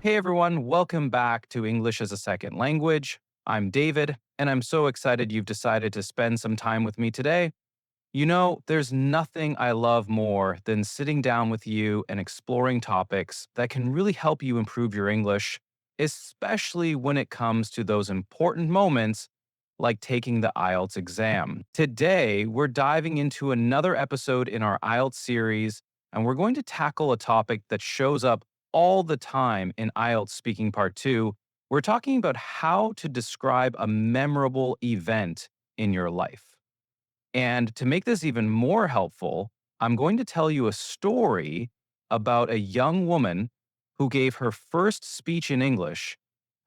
Hey everyone, welcome back to English as a Second Language. I'm David, and I'm so excited you've decided to spend some time with me today. You know, there's nothing I love more than sitting down with you and exploring topics that can really help you improve your English, especially when it comes to those important moments like taking the IELTS exam. Today, we're diving into another episode in our IELTS series, and we're going to tackle a topic that shows up all the time in IELTS Speaking Part 2. We're talking about how to describe a memorable event in your life. And to make this even more helpful, I'm going to tell you a story about a young woman who gave her first speech in English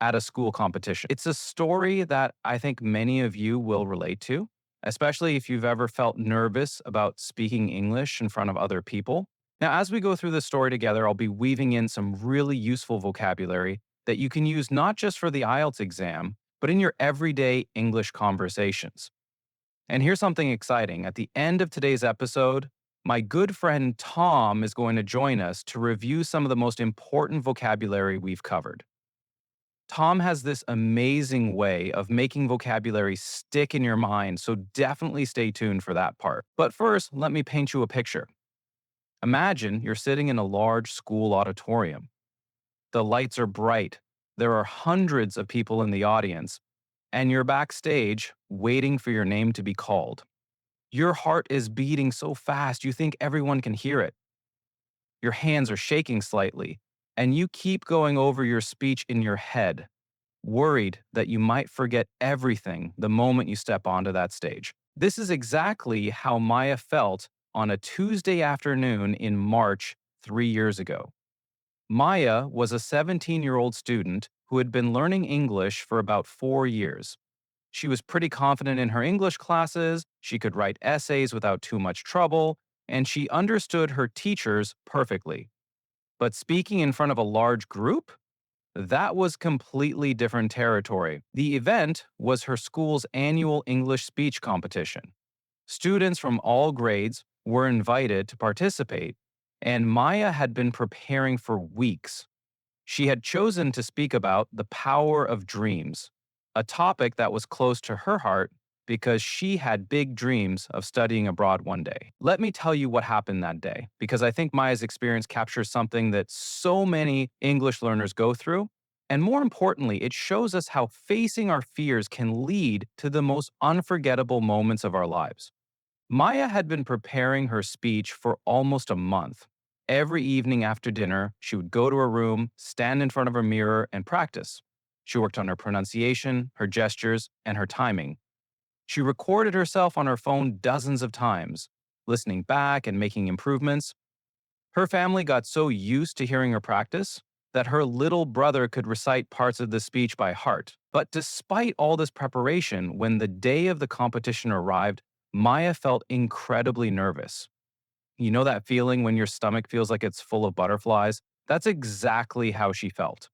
at a school competition. It's a story that I think many of you will relate to, especially if you've ever felt nervous about speaking English in front of other people. Now, as we go through this story together, I'll be weaving in some really useful vocabulary that you can use not just for the IELTS exam, but in your everyday English conversations. And here's something exciting. At the end of today's episode, my good friend Tom is going to join us to review some of the most important vocabulary we've covered. Tom has this amazing way of making vocabulary stick in your mind, so definitely stay tuned for that part. But first, let me paint you a picture. Imagine you're sitting in a large school auditorium. The lights are bright. There are hundreds of people in the audience, and you're backstage waiting for your name to be called. Your heart is beating so fast you think everyone can hear it. Your hands are shaking slightly, and you keep going over your speech in your head, worried that you might forget everything the moment you step onto that stage. This is exactly how Maya felt on a Tuesday afternoon in March 3 years ago. Maya was a 17-year-old student who had been learning English for about 4 years. She was pretty confident in her English classes, she could write essays without too much trouble, and she understood her teachers perfectly. But speaking in front of a large group? That was completely different territory. The event was her school's annual English speech competition. Students from all grades were invited to participate, and Maya had been preparing for weeks. She had chosen to speak about the power of dreams, a topic that was close to her heart because she had big dreams of studying abroad one day. Let me tell you what happened that day, because I think Maya's experience captures something that so many English learners go through. And more importantly, it shows us how facing our fears can lead to the most unforgettable moments of our lives. Maya had been preparing her speech for almost a month. Every evening after dinner, she would go to her room, stand in front of her mirror, and practice. She worked on her pronunciation, her gestures, and her timing. She recorded herself on her phone dozens of times, listening back and making improvements. Her family got so used to hearing her practice that her little brother could recite parts of the speech by heart. But despite all this preparation, when the day of the competition arrived, Maya felt incredibly nervous. You know that feeling when your stomach feels like it's full of butterflies? That's exactly how she felt.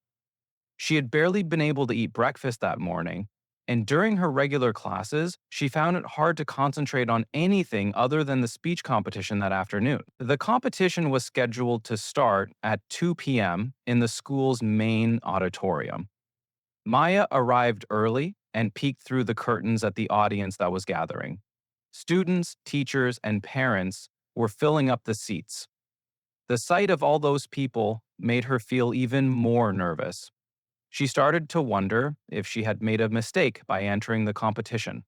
She had barely been able to eat breakfast that morning, and during her regular classes, she found it hard to concentrate on anything other than the speech competition that afternoon. The competition was scheduled to start at 2 p.m. in the school's main auditorium. Maya arrived early and peeked through the curtains at the audience that was gathering. Students, teachers, and parents were filling up the seats. The sight of all those people made her feel even more nervous. She started to wonder if she had made a mistake by entering the competition.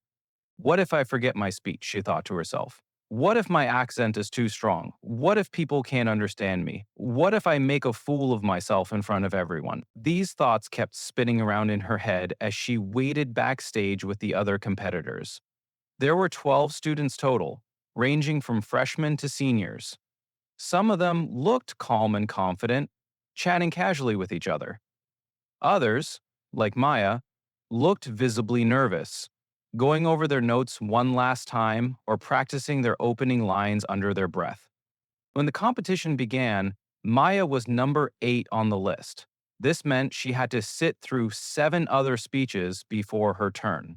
What if I forget my speech, she thought to herself. What if my accent is too strong? What if people can't understand me? What if I make a fool of myself in front of everyone? These thoughts kept spinning around in her head as she waited backstage with the other competitors. There were 12 students total, ranging from freshmen to seniors. Some of them looked calm and confident, chatting casually with each other. Others, like Maya, looked visibly nervous, going over their notes one last time or practicing their opening lines under their breath. When the competition began, Maya was number 8 on the list. This meant she had to sit through 7 other speeches before her turn.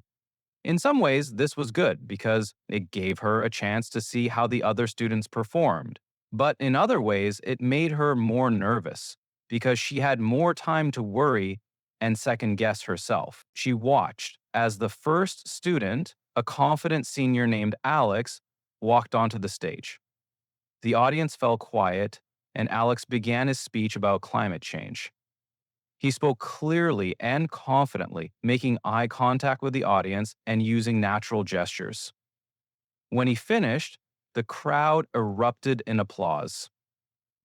In some ways, this was good because it gave her a chance to see how the other students performed. But in other ways, it made her more nervous because she had more time to worry and second guess herself. She watched as the first student, a confident senior named Alex, walked onto the stage. The audience fell quiet, and Alex began his speech about climate change. He spoke clearly and confidently, making eye contact with the audience and using natural gestures. When he finished, the crowd erupted in applause.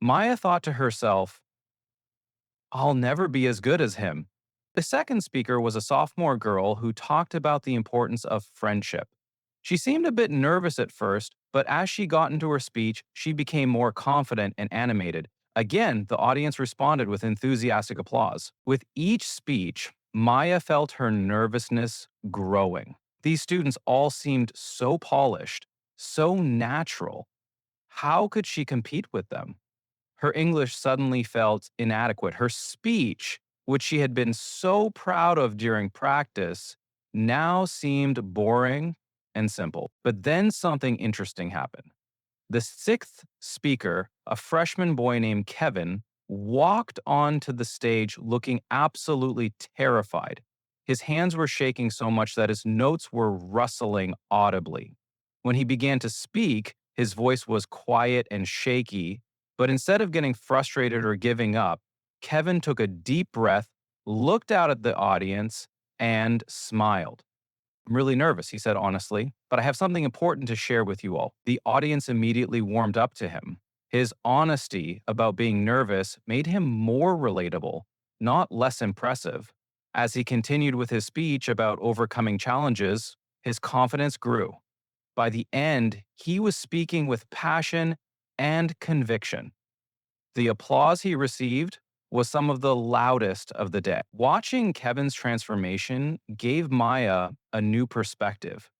Maya thought to herself, I'll never be as good as him. The second speaker was a sophomore girl who talked about the importance of friendship. She seemed a bit nervous at first, but as she got into her speech, she became more confident and animated. Again, the audience responded with enthusiastic applause. With each speech, Maya felt her nervousness growing. These students all seemed so polished, so natural. How could she compete with them? Her English suddenly felt inadequate. Her speech, which she had been so proud of during practice, now seemed boring and simple. But then something interesting happened. The sixth speaker, a freshman boy named Kevin, walked onto the stage looking absolutely terrified. His hands were shaking so much that his notes were rustling audibly. When he began to speak, his voice was quiet and shaky, but instead of getting frustrated or giving up, Kevin took a deep breath, looked out at the audience, and smiled. I'm really nervous, he said honestly, but I have something important to share with you all. The audience immediately warmed up to him. His honesty about being nervous made him more relatable, not less impressive. As he continued with his speech about overcoming challenges, his confidence grew. By the end, he was speaking with passion and conviction. The applause he received was some of the loudest of the day. Watching Kevin's transformation gave Maya a new perspective.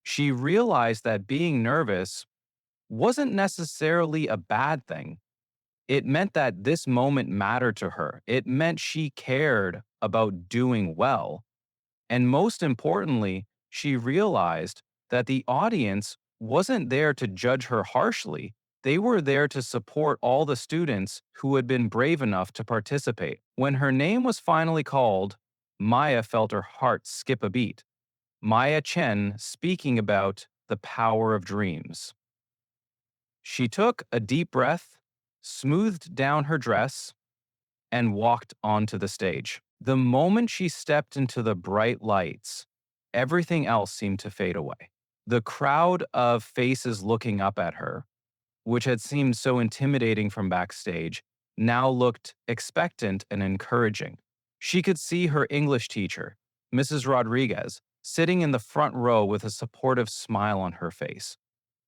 She realized that being nervous wasn't necessarily a bad thing. It meant that this moment mattered to her. It meant she cared about doing well. And most importantly, she realized that the audience wasn't there to judge her harshly. They were there to support all the students who had been brave enough to participate. When her name was finally called, Maya felt her heart skip a beat. Maya Chen speaking about the power of dreams. She took a deep breath, smoothed down her dress, and walked onto the stage. The moment she stepped into the bright lights, everything else seemed to fade away. The crowd of faces looking up at her, which had seemed so intimidating from backstage, now looked expectant and encouraging. She could see her English teacher, Mrs. Rodriguez, sitting in the front row with a supportive smile on her face.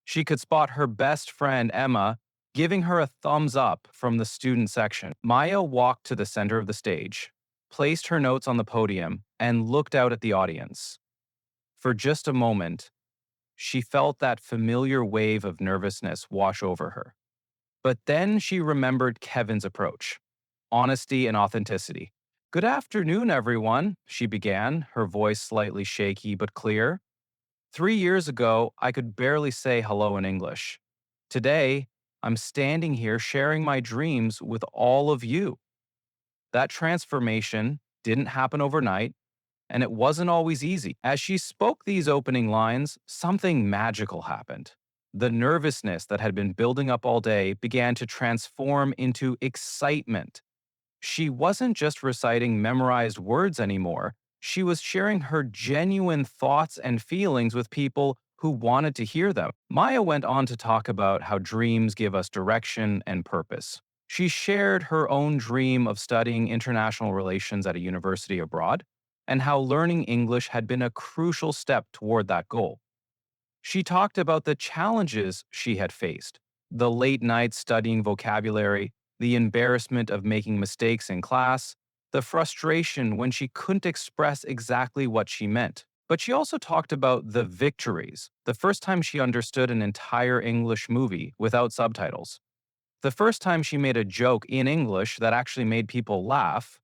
She could spot her best friend, Emma, giving her a thumbs up from the student section. Maya walked to the center of the stage, placed her notes on the podium, and looked out at the audience. For just a moment, she felt that familiar wave of nervousness wash over her. But then she remembered Kevin's approach, honesty and authenticity. Good afternoon, everyone, she began, her voice slightly shaky but clear. 3 years ago, I could barely say hello in English. Today, I'm standing here sharing my dreams with all of you. That transformation didn't happen overnight, and it wasn't always easy. As she spoke these opening lines, something magical happened. The nervousness that had been building up all day began to transform into excitement. She wasn't just reciting memorized words anymore. She was sharing her genuine thoughts and feelings with people who wanted to hear them. Maya went on to talk about how dreams give us direction and purpose. She shared her own dream of studying international relations at a university abroad and how learning English had been a crucial step toward that goal. She talked about the challenges she had faced, the late nights studying vocabulary, the embarrassment of making mistakes in class, the frustration when she couldn't express exactly what she meant. But she also talked about the victories, the first time she understood an entire English movie without subtitles, the first time she made a joke in English that actually made people laugh,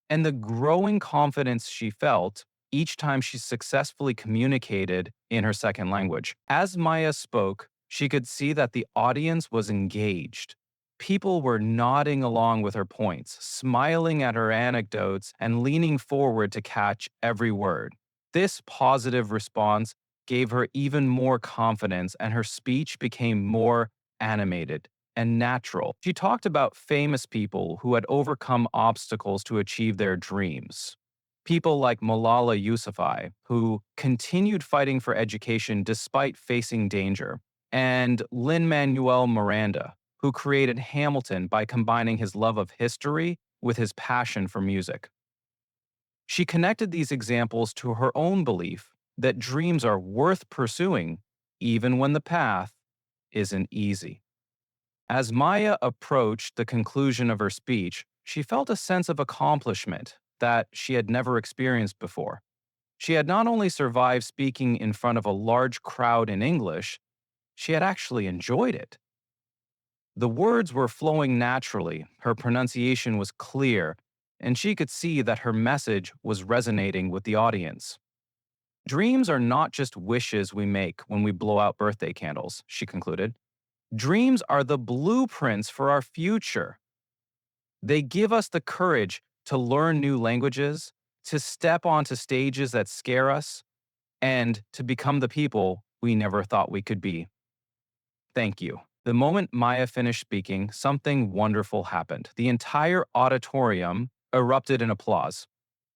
and the growing confidence she felt each time she successfully communicated in her second language. As Maya spoke, she could see that the audience was engaged. People were nodding along with her points, smiling at her anecdotes, and leaning forward to catch every word. This positive response gave her even more confidence, and her speech became more animated and natural. She talked about famous people who had overcome obstacles to achieve their dreams. People like Malala Yousafzai, who continued fighting for education despite facing danger, and Lin-Manuel Miranda, who created Hamilton by combining his love of history with his passion for music. She connected these examples to her own belief that dreams are worth pursuing even when the path isn't easy. As Maya approached the conclusion of her speech, she felt a sense of accomplishment that she had never experienced before. She had not only survived speaking in front of a large crowd in English, she had actually enjoyed it. The words were flowing naturally, her pronunciation was clear, and she could see that her message was resonating with the audience. Dreams are not just wishes we make when we blow out birthday candles, she concluded. Dreams are the blueprints for our future. They give us the courage to learn new languages, to step onto stages that scare us, and to become the people we never thought we could be. Thank you. The moment Maya finished speaking, something wonderful happened. The entire auditorium erupted in applause.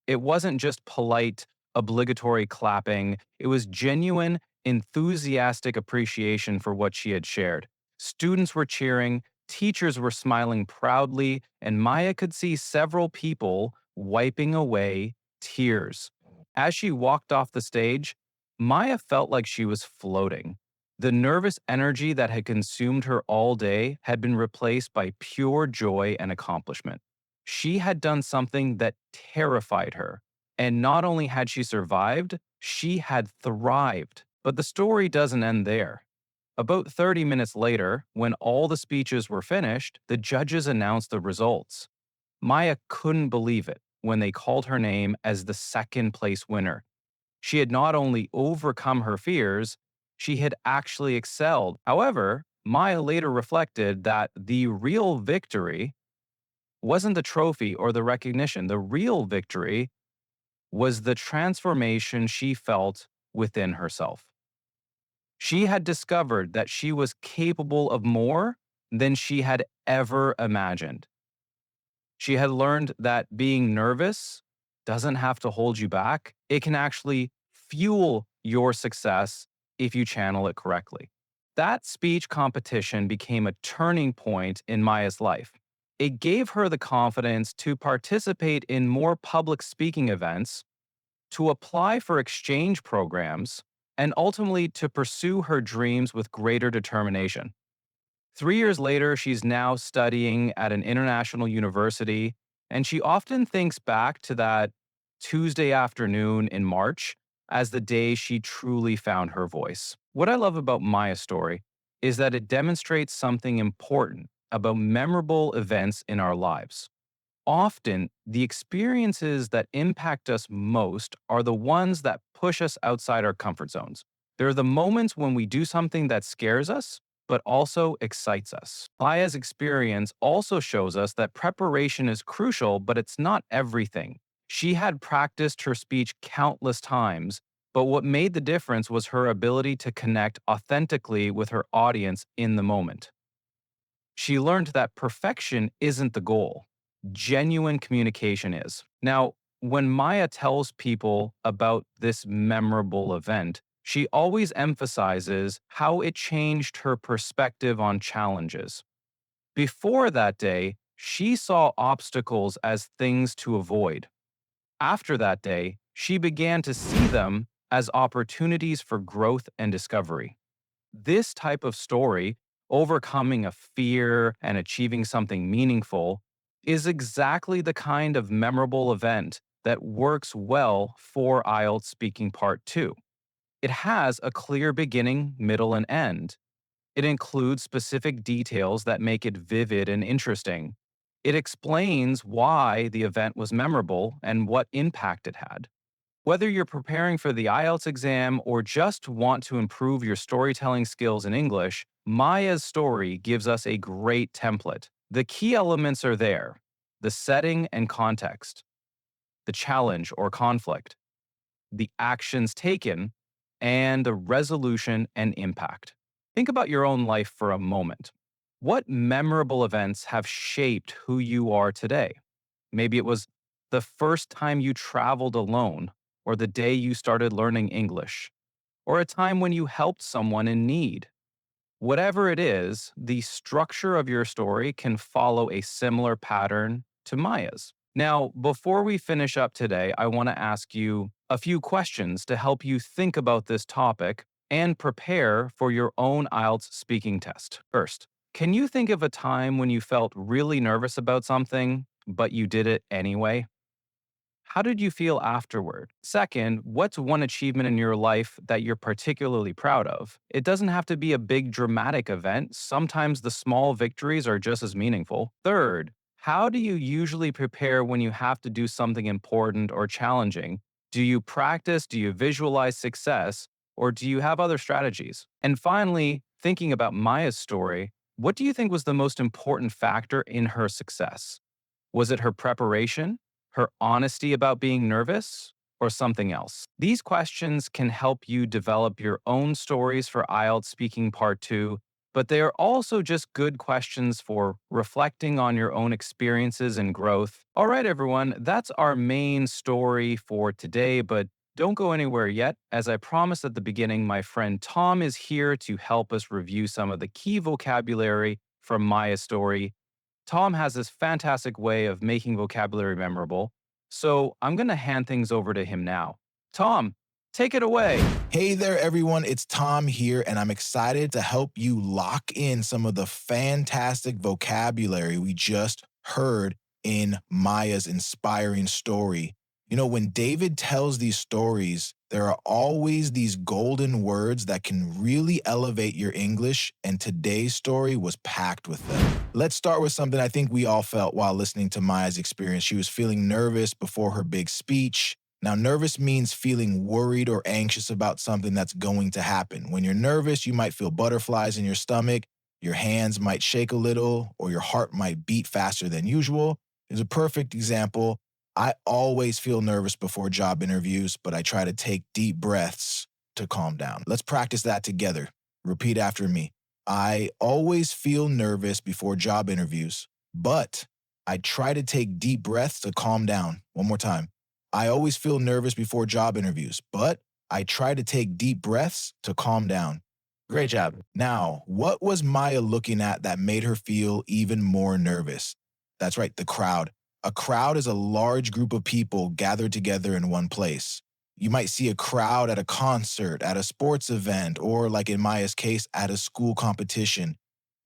It wasn't just polite, obligatory clapping, it was genuine, enthusiastic appreciation for what she had shared. Students were cheering, teachers were smiling proudly, and Maya could see several people wiping away tears. As she walked off the stage, Maya felt like she was floating. The nervous energy that had consumed her all day had been replaced by pure joy and accomplishment. She had done something that terrified her. And not only had she survived, she had thrived. But the story doesn't end there. About 30 minutes later, when all the speeches were finished, the judges announced the results. Maya couldn't believe it when they called her name as the second place winner. She had not only overcome her fears, she had actually excelled. However, Maya later reflected that the real victory wasn't the trophy or the recognition. The real victory was the transformation she felt within herself. She had discovered that she was capable of more than she had ever imagined. She had learned that being nervous doesn't have to hold you back. It can actually fuel your success if you channel it correctly. That speech competition became a turning point in Maya's life. It gave her the confidence to participate in more public speaking events, to apply for exchange programs, and ultimately to pursue her dreams with greater determination. 3 years later, she's now studying at an international university, and she often thinks back to that Tuesday afternoon in March as the day she truly found her voice. What I love about Maya's story is that it demonstrates something important about memorable events in our lives. Often, the experiences that impact us most are the ones that push us outside our comfort zones. They're the moments when we do something that scares us, but also excites us. Maya's experience also shows us that preparation is crucial, but it's not everything. She had practiced her speech countless times, but what made the difference was her ability to connect authentically with her audience in the moment. She learned that perfection isn't the goal. Genuine communication is. Now, when Maya tells people about this memorable event, she always emphasizes how it changed her perspective on challenges. Before that day, she saw obstacles as things to avoid. After that day, she began to see them as opportunities for growth and discovery. This type of story, overcoming a fear and achieving something meaningful, is exactly the kind of memorable event that works well for IELTS Speaking Part 2. It has a clear beginning, middle, and end. It includes specific details that make it vivid and interesting. It explains why the event was memorable and what impact it had. Whether you're preparing for the IELTS exam or just want to improve your storytelling skills in English, Maya's story gives us a great template. The key elements are there: the setting and context, the challenge or conflict, the actions taken, and the resolution and impact. Think about your own life for a moment. What memorable events have shaped who you are today? Maybe it was the first time you traveled alone, or the day you started learning English, or a time when you helped someone in need. Whatever it is, the structure of your story can follow a similar pattern to Maya's. Now, before we finish up today, I want to ask you a few questions to help you think about this topic and prepare for your own IELTS speaking test. First, can you think of a time when you felt really nervous about something, but you did it anyway? How did you feel afterward? Second, what's one achievement in your life that you're particularly proud of? It doesn't have to be a big dramatic event. Sometimes the small victories are just as meaningful. Third, how do you usually prepare when you have to do something important or challenging? Do you practice? Do you visualize success? Or do you have other strategies? And finally, thinking about Maya's story, what do you think was the most important factor in her success? Was it her preparation, her honesty about being nervous, or something else? These questions can help you develop your own stories for IELTS Speaking Part 2, but they are also just good questions for reflecting on your own experiences and growth. All right, everyone, that's our main story for today, but don't go anywhere yet. As I promised at the beginning, my friend Tom is here to help us review some of the key vocabulary from Maya's story. Tom has this fantastic way of making vocabulary memorable, so I'm going to hand things over to him now. Tom, take it away. Hey there, everyone. It's Tom here, and I'm excited to help you lock in some of the fantastic vocabulary we just heard in Maya's inspiring story. You know, when David tells these stories, there are always these golden words that can really elevate your English, and today's story was packed with them. Let's start with something I think we all felt while listening to Maya's experience. She was feeling nervous before her big speech. Now, nervous means feeling worried or anxious about something that's going to happen. When you're nervous, you might feel butterflies in your stomach, your hands might shake a little, or your heart might beat faster than usual. Here's a perfect example. I always feel nervous before job interviews, but I try to take deep breaths to calm down. Let's practice that together. Repeat after me. I always feel nervous before job interviews, but I try to take deep breaths to calm down. One more time. I always feel nervous before job interviews, but I try to take deep breaths to calm down. Great job. Now, what was Maya looking at that made her feel even more nervous? That's right, the crowd. A crowd is a large group of people gathered together in one place. You might see a crowd at a concert, at a sports event, or like in Maya's case, at a school competition.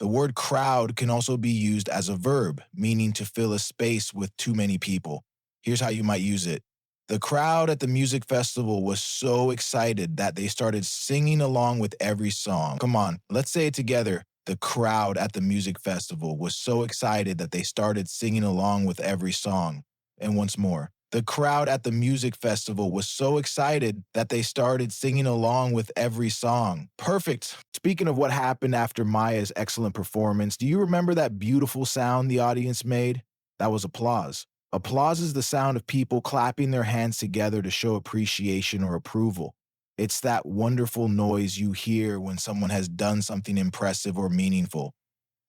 The word crowd can also be used as a verb, meaning to fill a space with too many people. Here's how you might use it. The crowd at the music festival was so excited that they started singing along with every song. Come on, let's say it together. The crowd at the music festival was so excited that they started singing along with every song. And once more, the crowd at the music festival was so excited that they started singing along with every song. Perfect. Speaking of what happened after Maya's excellent performance, do you remember that beautiful sound the audience made? That was applause. Applause is the sound of people clapping their hands together to show appreciation or approval. It's that wonderful noise you hear when someone has done something impressive or meaningful.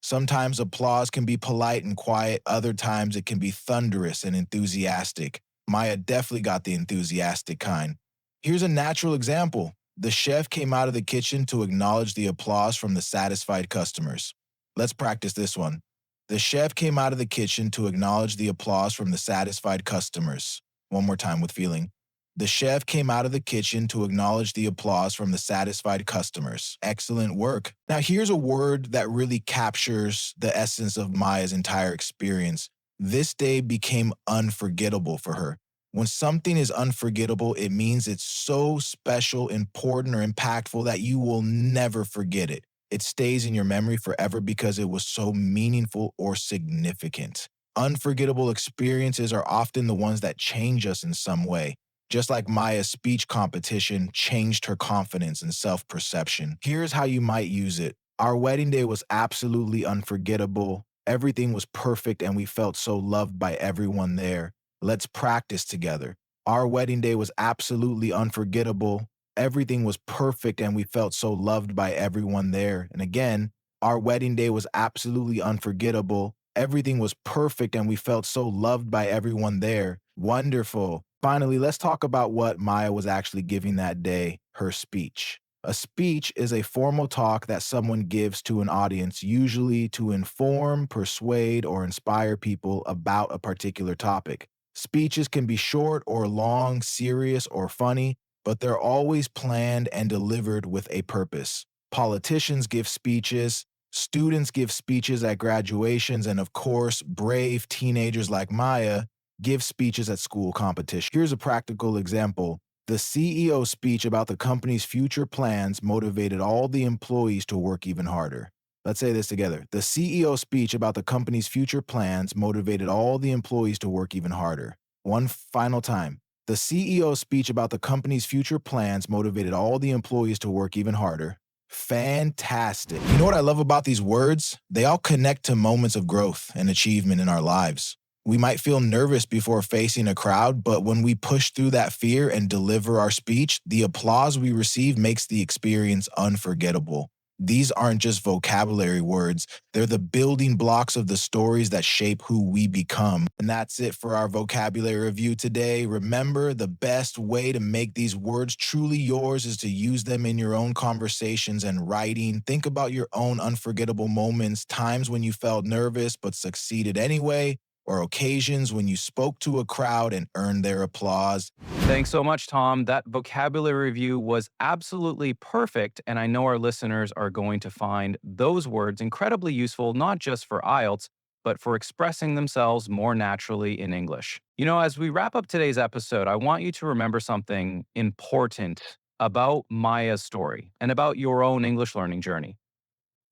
Sometimes applause can be polite and quiet, other times it can be thunderous and enthusiastic. Maya definitely got the enthusiastic kind. Here's a natural example. The chef came out of the kitchen to acknowledge the applause from the satisfied customers. Let's practice this one. The chef came out of the kitchen to acknowledge the applause from the satisfied customers. One more time with feeling. The chef came out of the kitchen to acknowledge the applause from the satisfied customers. Excellent work. Now, here's a word that really captures the essence of Maya's entire experience. This day became unforgettable for her. When something is unforgettable, it means it's so special, important, or impactful that you will never forget it. It stays in your memory forever because it was so meaningful or significant. Unforgettable experiences are often the ones that change us in some way. just like Maya's speech competition changed her confidence and self perception. Here's how you might use it. Our wedding day was absolutely unforgettable. Everything was perfect, and we felt so loved by everyone there. Let's practice together. Our wedding day was absolutely unforgettable. Everything was perfect, and we felt so loved by everyone there. And again, our wedding day was absolutely unforgettable. Everything was perfect, and we felt so loved by everyone there. Wonderful. Finally, let's talk about what Maya was actually giving that day, her speech. A speech is a formal talk that someone gives to an audience, usually to inform, persuade, or inspire people about a particular topic. Speeches can be short or long, serious or funny, but they're always planned and delivered with a purpose. Politicians give speeches, students give speeches at graduations, and of course, brave teenagers like Maya give speeches at school competition. Here's a practical example. The CEO's speech about the company's future plans motivated all the employees to work even harder. Let's say this together. The CEO's speech about the company's future plans motivated all the employees to work even harder. One final time. The CEO's speech about the company's future plans motivated all the employees to work even harder. Fantastic. You know what I love about these words? They all connect to moments of growth and achievement in our lives. We might feel nervous before facing a crowd, but when we push through that fear and deliver our speech, the applause we receive makes the experience unforgettable. These aren't just vocabulary words, they're the building blocks of the stories that shape who we become. And that's it for our vocabulary review today. Remember, the best way to make these words truly yours is to use them in your own conversations and writing. Think about your own unforgettable moments, times when you felt nervous but succeeded anyway, or occasions when you spoke to a crowd and earned their applause. Thanks so much, Tom. That vocabulary review was absolutely perfect, and I know our listeners are going to find those words incredibly useful, not just for IELTS, but for expressing themselves more naturally in English. You know, as we wrap up today's episode, I want you to remember something important about Maya's story and about your own English learning journey.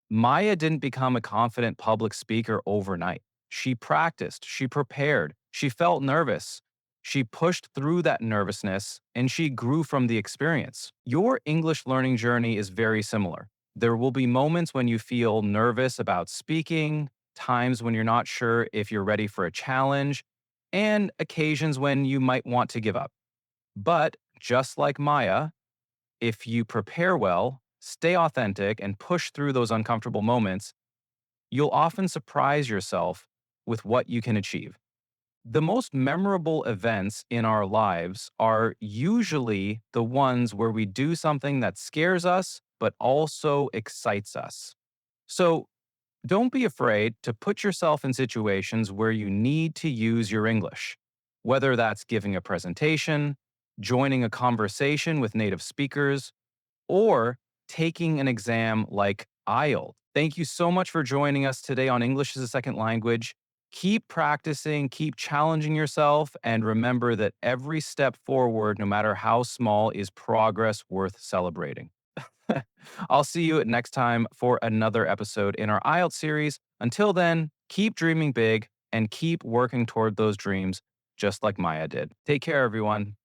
Maya didn't become a confident public speaker overnight. She practiced, she prepared, she felt nervous. She pushed through that nervousness and she grew from the experience. Your English learning journey is very similar. There will be moments when you feel nervous about speaking, times when you're not sure if you're ready for a challenge, and occasions when you might want to give up. But just like Maya, if you prepare well, stay authentic, and push through those uncomfortable moments, you'll often surprise yourself with what you can achieve. The most memorable events in our lives are usually the ones where we do something that scares us, but also excites us. So don't be afraid to put yourself in situations where you need to use your English, whether that's giving a presentation, joining a conversation with native speakers, or taking an exam like IELTS. Thank you so much for joining us today on English as a Second Language. Keep practicing, keep challenging yourself, and remember that every step forward, no matter how small, is progress worth celebrating. I'll see you next time for another episode in our IELTS series. Until then, keep dreaming big and keep working toward those dreams just like Maya did. Take care, everyone.